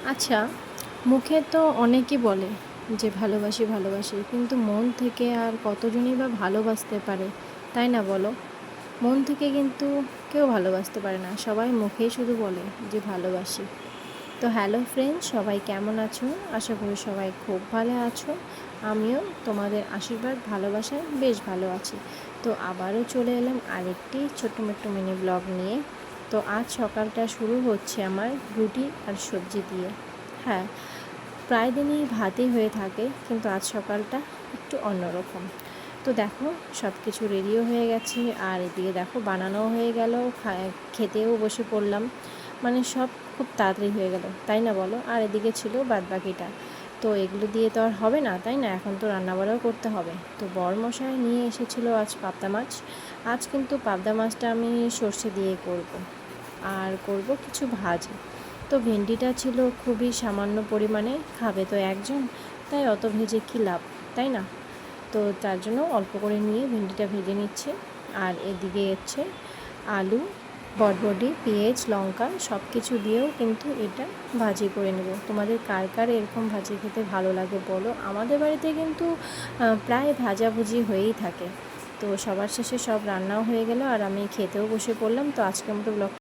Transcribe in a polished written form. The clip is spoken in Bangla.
আচ্ছা, মুখে তো অনেকেই বলে যে ভালোবাসি, ভালোবাসি। কিন্তু মন থেকে আর কতজনই বা ভালোবাসতে পারে, তাই না বলো? মন থেকে কিন্তু কেউ ভালোবাসতে পারে না। সবাই মুখেই শুধু বলে যে ভালোবাসি। তো হ্যালো ফ্রেন্ডস, সবাই কেমন আছো? আশা করি সবাই খুব ভালো আছো। আমিও তোমাদের আশীর্বাদ ভালোবাসায় বেশ ভালো আছি। তো আবারও চলে এলাম আরেকটি ছোট্ট মিনি ব্লগ নিয়ে। তো আজ সকালটা শুরু হচ্ছে আমার রুটি আর সবজি দিয়ে। হ্যাঁ, প্রায় দিনই ভাতই হয়ে থাকে, কিন্তু আজ সকালটা একটু অন্যরকম। তো দেখো, সব কিছু রেডিও হয়ে গেছে, আর এদিকে দেখো বানানোও হয়ে গেল, খেতেও বসে পড়লাম। মানে সব খুব তাড়াতাড়ি হয়ে গেল, তাই না বলো? আর এদিকে ছিল বাদবাকিটা। তো এগুলো দিয়ে তো আর হবে না, তাই না? এখন তো রান্নাবাড়াও করতে হবে। তো বরমশাই নিয়ে এসেছিল আজ পাবদা মাছ। আজ কিন্তু পাবদা মাছটা আমি সর্ষে দিয়ে করব। আর করব কিছু ভাজি। তো ভেন্ডিটা ছিল খুবই সামান্য পরিমাণে, খাবে তো একজন, তাই অত ভেজে কী লাভ, তাই না? তো তার জন্য অল্প করে নিয়ে ভেন্ডিটা ভেজে নিচ্ছে। আর এদিকে হচ্ছে আলু, বরবটি, পেঁয়াজ, লঙ্কা সব কিছু দিয়েও কিন্তু এটা ভাজি করে নেব। তোমাদের কার কার এরকম ভাজি খেতে ভালো লাগে বলো? আমাদের বাড়িতে কিন্তু প্রায় ভাজাভুজি হয়েই থাকে। তো সবার শেষে সব রান্নাও হয়ে গেল, আর আমি খেতেও বসে পড়লাম। তো আজকের মতো ব্লগ